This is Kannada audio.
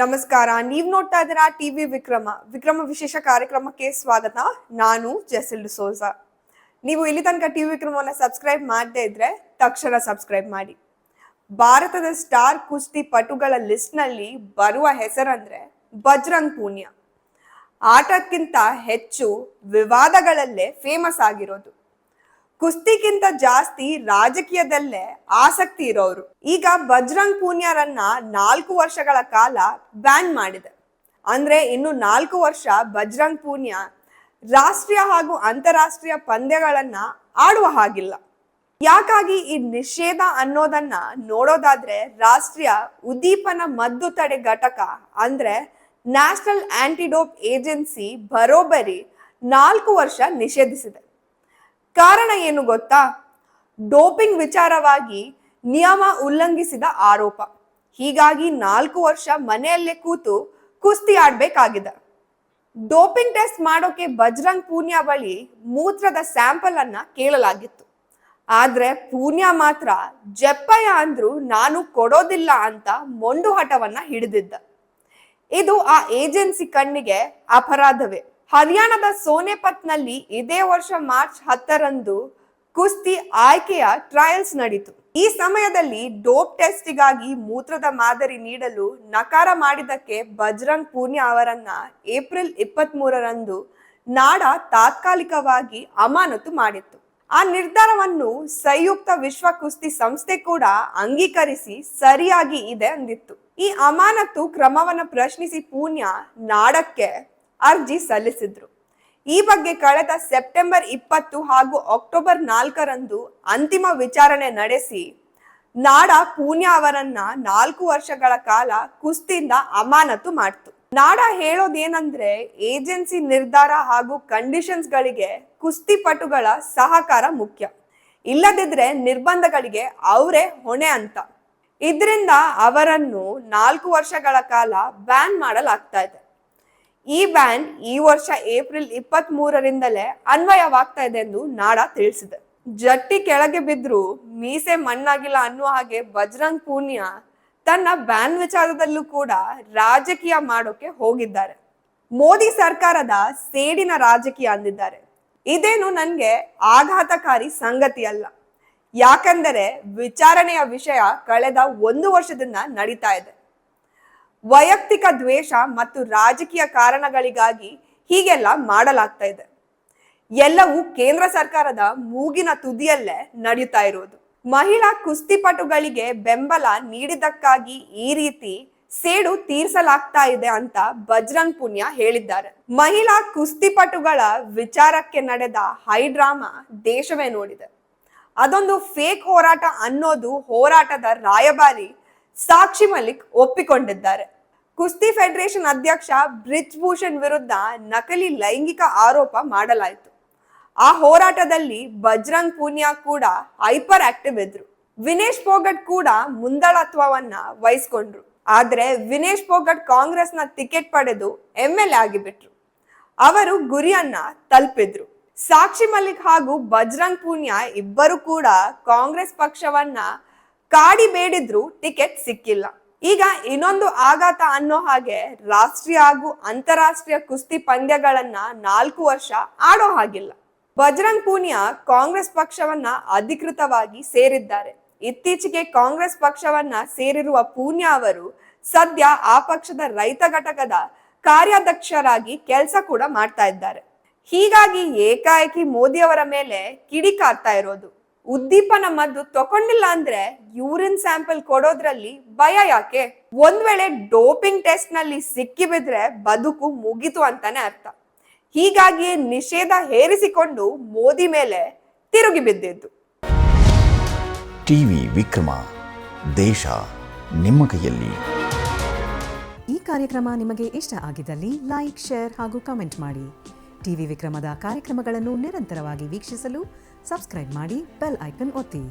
ನಮಸ್ಕಾರ. ನೀವು ನೋಡ್ತಾ ಇದ್ದೀರಾ ಟಿವಿ ವಿಕ್ರಮ ವಿಶೇಷ ಕಾರ್ಯಕ್ರಮಕ್ಕೆ ಸ್ವಾಗತ. ನಾನು ಜೆಸಿಲ್ ಡಿಸೋಜಾ. ನೀವು ಇಲ್ಲಿ ತನಕ ಟಿವಿ ವಿಕ್ರಮವನ್ನು ಸಬ್ಸ್ಕ್ರೈಬ್ ಮಾಡದೇ ಇದ್ರೆ ತಕ್ಷಣ ಸಬ್ಸ್ಕ್ರೈಬ್ ಮಾಡಿ. ಭಾರತದ ಸ್ಟಾರ್ ಕುಸ್ತಿ ಪಟುಗಳ ಲಿಸ್ಟ್ ನಲ್ಲಿ ಬರುವ ಹೆಸರಂದ್ರೆ ಬಜರಂಗ್ ಪೂನಿಯಾ. ಆಟಕ್ಕಿಂತ ಹೆಚ್ಚು ವಿವಾದಗಳಲ್ಲೇ ಫೇಮಸ್ ಆಗಿರೋದು. ಕುಸ್ತಿಗಿಂತ ಜಾಸ್ತಿ ರಾಜಕೀಯದಲ್ಲೇ ಆಸಕ್ತಿ ಇರೋರು. ಈಗ ಬಜರಂಗ್ ಪೂನಿಯಾರನ್ನ 4 ವರ್ಷಗಳ ಕಾಲ ಬ್ಯಾನ್ ಮಾಡಿದೆ. ಅಂದ್ರೆ ಇನ್ನು 4 ವರ್ಷ ಬಜರಂಗ್ ಪೂನಿಯಾ ರಾಷ್ಟ್ರೀಯ ಹಾಗೂ ಅಂತಾರಾಷ್ಟ್ರೀಯ ಪಂದ್ಯಗಳನ್ನ ಆಡುವ ಹಾಗಿಲ್ಲ. ಯಾಕಾಗಿ ಈ ನಿಷೇಧ ಅನ್ನೋದನ್ನ ನೋಡೋದಾದ್ರೆ ರಾಷ್ಟ್ರೀಯ ಉದ್ದೀಪನ ಮದ್ದು ತಡೆ ಘಟಕ ಅಂದ್ರೆ ನ್ಯಾಷನಲ್ ಆಂಟಿಡೋಪ್ ಏಜೆನ್ಸಿ ಬರೋಬ್ಬರಿ 4 ವರ್ಷ ನಿಷೇಧಿಸಿದೆ. ಕಾರಣ ಏನು ಗೊತ್ತಾ? ಡೋಪಿಂಗ್ ವಿಚಾರವಾಗಿ ನಿಯಮ ಉಲ್ಲಂಘಿಸಿದ ಆರೋಪ. ಹೀಗಾಗಿ 4 ವರ್ಷ ಮನೆಯಲ್ಲೇ ಕೂತು ಕುಸ್ತಿ ಆಡ್ಬೇಕಾಗಿದೆ. ಡೋಪಿಂಗ್ ಟೆಸ್ಟ್ ಮಾಡೋಕೆ ಬಜರಂಗ್ ಪೂನಿಯಾ ಬಳಿ ಮೂತ್ರದ ಸ್ಯಾಂಪಲ್ ಅನ್ನ ಕೇಳಲಾಗಿತ್ತು. ಆದ್ರೆ ಪೂನಿಯಾ ಮಾತ್ರ ಜಪ್ಪಯ್ಯ ಅಂದ್ರು ನಾನು ಕೊಡೋದಿಲ್ಲ ಅಂತ ಮೊಂಡು ಹಠವನ್ನ ಹಿಡಿದಿದ್ದ. ಇದು ಆ ಏಜೆನ್ಸಿ ಕಣ್ಣಿಗೆ ಅಪರಾಧವೇ. ಹರಿಯಾಣದ ಸೋನೆಪತ್ನಲ್ಲಿ ಇದೇ ವರ್ಷ ಮಾರ್ಚ್ 10ರಂದು ಕುಸ್ತಿ ಆಯ್ಕೆಯ ಟ್ರಯಲ್ಸ್ ನಡೀತು. ಈ ಸಮಯದಲ್ಲಿ ಡೋಪ್ ಟೆಸ್ಟಿಗಾಗಿ ಮೂತ್ರದ ಮಾದರಿ ನೀಡಲು ನಕಾರ ಮಾಡಿದ್ದಕ್ಕೆ ಬಜರಂಗ್ ಪೂನಿಯಾ ಅವರನ್ನ ಏಪ್ರಿಲ್ 23ರಂದು ನಾಡಾ ತಾತ್ಕಾಲಿಕವಾಗಿ ಅಮಾನತು ಮಾಡಿತ್ತು. ಆ ನಿರ್ಧಾರವನ್ನು ಸಂಯುಕ್ತ ವಿಶ್ವ ಕುಸ್ತಿ ಸಂಸ್ಥೆ ಕೂಡ ಅಂಗೀಕರಿಸಿ ಸರಿಯಾಗಿ ಇದೆ ಅಂದಿತ್ತು. ಈ ಅಮಾನತು ಕ್ರಮವನ್ನು ಪ್ರಶ್ನಿಸಿ ಪೂನಿಯಾ ನಾಡಕ್ಕೆ ಅರ್ಜಿ ಸಲ್ಲಿಸಿದ್ರು. ಈ ಬಗ್ಗೆ ಕಳೆದ ಸೆಪ್ಟೆಂಬರ್ 20 ಹಾಗೂ ಅಕ್ಟೋಬರ್ 4ರಂದು ಅಂತಿಮ ವಿಚಾರಣೆ ನಡೆಸಿ ನಾಡಾ ಪೂನಿಯಾ ಅವರನ್ನ 4 ವರ್ಷಗಳ ಕಾಲ ಕುಸ್ತಿಯಿಂದ ಅಮಾನತು ಮಾಡ್ತು. ನಾಡಾ ಹೇಳೋದೇನಂದ್ರೆ ಏಜೆನ್ಸಿ ನಿರ್ಧಾರ ಹಾಗೂ ಕಂಡೀಷನ್ಸ್ ಗಳಿಗೆ ಕುಸ್ತಿಪಟುಗಳ ಸಹಕಾರ ಮುಖ್ಯ. ಇಲ್ಲದಿದ್ರೆ ನಿರ್ಬಂಧಗಳಿಗೆ ಅವರೇ ಹೊಣೆ ಅಂತ. ಇದರಿಂದ ಅವರನ್ನು 4 ವರ್ಷಗಳ ಕಾಲ ಬ್ಯಾನ್ ಮಾಡಲಾಗ್ತಾ ಇದೆ. ಈ ಬ್ಯಾನ್ ಈ ವರ್ಷ ಏಪ್ರಿಲ್ 23ರಿಂದಲೇ ಅನ್ವಯವಾಗ್ತಾ ಇದೆ ಎಂದು ನಾಡಾ ತಿಳಿಸಿದೆ. ಜಟ್ಟಿ ಕೆಳಗೆ ಬಿದ್ರು ಮೀಸೆ ಮಣ್ಣಾಗಿಲ್ಲ ಅನ್ನುವ ಹಾಗೆ ಬಜರಂಗ್ ಪೂನಿಯಾ ತನ್ನ ಬ್ಯಾನ್ ವಿಚಾರದಲ್ಲೂ ಕೂಡ ರಾಜಕೀಯ ಮಾಡೋಕೆ ಹೋಗಿದ್ದಾರೆ. ಮೋದಿ ಸರ್ಕಾರದ ಸೇಡಿನ ರಾಜಕೀಯ ಅಂದಿದ್ದಾರೆ. ಇದೇನು ನನ್ಗೆ ಆಘಾತಕಾರಿ ಸಂಗತಿ ಅಲ್ಲ. ಯಾಕಂದರೆ ವಿಚಾರಣೆಯ ವಿಷಯ ಕಳೆದ 1 ವರ್ಷದಿಂದ ನಡೀತಾ ಇದೆ. ವೈಯಕ್ತಿಕ ದ್ವೇಷ ಮತ್ತು ರಾಜಕೀಯ ಕಾರಣಗಳಿಗಾಗಿ ಹೀಗೆಲ್ಲ ಮಾಡಲಾಗ್ತಾ ಇದೆ. ಎಲ್ಲವೂ ಕೇಂದ್ರ ಸರ್ಕಾರದ ಮೂಗಿನ ತುದಿಯಲ್ಲೇ ನಡೆಯುತ್ತಾ ಇರೋದು. ಮಹಿಳಾ ಕುಸ್ತಿಪಟುಗಳಿಗೆ ಬೆಂಬಲ ನೀಡಿದ್ದಕ್ಕಾಗಿ ಈ ರೀತಿ ಸೇಡು ತೀರಿಸಲಾಗ್ತಾ ಇದೆ ಅಂತ ಬಜರಂಗ್ ಪೂನಿಯಾ ಹೇಳಿದ್ದಾರೆ. ಮಹಿಳಾ ಕುಸ್ತಿಪಟುಗಳ ವಿಚಾರಕ್ಕೆ ನಡೆದ ಹೈಡ್ರಾಮಾ ದೇಶವೇ ನೋಡಿದೆ. ಅದೊಂದು ಫೇಕ್ ಹೋರಾಟ ಅನ್ನೋದು ಹೋರಾಟದ ರಾಯಭಾರಿ ಸಾಕ್ಷಿ ಮಲಿಕ್ ಒಪ್ಪಿಕೊಂಡಿದ್ದಾರೆ. ಕುಸ್ತಿ ಫೆಡರೇಷನ್ ಅಧ್ಯಕ್ಷ ಬ್ರಿಜ್ ಭೂಷಣ್ ವಿರುದ್ಧ ನಕಲಿ ಲೈಂಗಿಕ ಆರೋಪ ಮಾಡಲಾಯಿತು. ಆ ಹೋರಾಟದಲ್ಲಿ ಬಜರಂಗ್ ಪೂನಿಯಾ ಕೂಡ ಹೈಪರ್ ಆಕ್ಟಿವ್ ಇದ್ರು. ವಿನೇಶ್ ಫೋಗಟ್ ಕೂಡ ಮುಂದಾಳತ್ವವನ್ನ ವಹಿಸ್ಕೊಂಡ್ರು. ಆದ್ರೆ ವಿನೇಶ್ ಫೋಗಟ್ ಕಾಂಗ್ರೆಸ್ನ ಟಿಕೆಟ್ ಪಡೆದು MLA ಆಗಿಬಿಟ್ರು. ಅವರು ಗುರಿಯನ್ನ ತಲುಪಿದ್ರು. ಸಾಕ್ಷಿ ಮಲಿಕ್ ಹಾಗೂ ಬಜರಂಗ್ ಪೂನಿಯಾ ಇಬ್ಬರು ಕೂಡ ಕಾಂಗ್ರೆಸ್ ಪಕ್ಷವನ್ನ ಕಾಡಿ ಬೇಡಿದ್ರು ಟಿಕೆಟ್ ಸಿಕ್ಕಿಲ್ಲ. ಈಗ ಇನ್ನೊಂದು ಆಘಾತ ಅನ್ನೋ ಹಾಗೆ ರಾಷ್ಟ್ರೀಯ ಹಾಗೂ ಅಂತಾರಾಷ್ಟ್ರೀಯ ಕುಸ್ತಿ ಪಂದ್ಯಗಳನ್ನ 4 ವರ್ಷ ಆಡೋ ಹಾಗಿಲ್ಲ. ಬಜರಂಗ್ ಪೂನಿಯಾ ಕಾಂಗ್ರೆಸ್ ಪಕ್ಷವನ್ನ ಅಧಿಕೃತವಾಗಿ ಸೇರಿದ್ದಾರೆ. ಇತ್ತೀಚೆಗೆ ಕಾಂಗ್ರೆಸ್ ಪಕ್ಷವನ್ನ ಸೇರಿರುವ ಪೂನಿಯಾ ಅವರು ಸದ್ಯ ಆ ಪಕ್ಷದ ರೈತ ಘಟಕದ ಕಾರ್ಯಾಧ್ಯಕ್ಷರಾಗಿ ಕೆಲಸ ಕೂಡ ಮಾಡ್ತಾ ಇದ್ದಾರೆ. ಹೀಗಾಗಿ ಏಕಾಏಕಿ ಮೋದಿ ಅವರ ಮೇಲೆ ಕಿಡಿಕಾರ್ತಾ ಇರೋದು. ಉದ್ದೀಪನ ಮದ್ದು ತಗೊಂಡಿಲ್ಲ ಅಂದ್ರೆ ಯೂರಿನ್ ಸ್ಯಾಂಪಲ್ ಕೊಡೋದ್ರಲ್ಲಿ ಭಯ ಯಾಕೆ? ಒಂದ್ ವೇಳೆ ಡೋಪಿಂಗ್ ಟೆಸ್ಟ್ ನಲ್ಲಿ ಸಿಕ್ಕಿ ಬಿದ್ರೆ ಬದುಕು ಮುಗಿತು ಅಂತಾನೆ ಅರ್ಥ. ಹೀಗಾಗಿ ನಿಷೇಧ ಹೇರಿಸಿಕೊಂಡು ಮೋದಿ ಮೇಲೆ ತಿರುಗಿ ಬಿದ್ದಿದ್ದು. ಟಿವಿ ವಿಕ್ರಮ, ದೇಶ ನಿಮ್ಮ ಕೈಯಲ್ಲಿ. ಈ ಕಾರ್ಯಕ್ರಮ ನಿಮಗೆ ಇಷ್ಟ ಆಗಿದ್ದಲ್ಲಿ ಲೈಕ್, ಶೇರ್ ಹಾಗೂ ಕಮೆಂಟ್ ಮಾಡಿ. ಟಿವಿ ವಿಕ್ರಮದ ಕಾರ್ಯಕ್ರಮಗಳನ್ನು ನಿರಂತರವಾಗಿ ವೀಕ್ಷಿಸಲು ಸಬ್ಸ್ಕ್ರೈಬ್ ಮಾಡಿ, ಬೆಲ್ ಐಕನ್ ಒತ್ತಿ.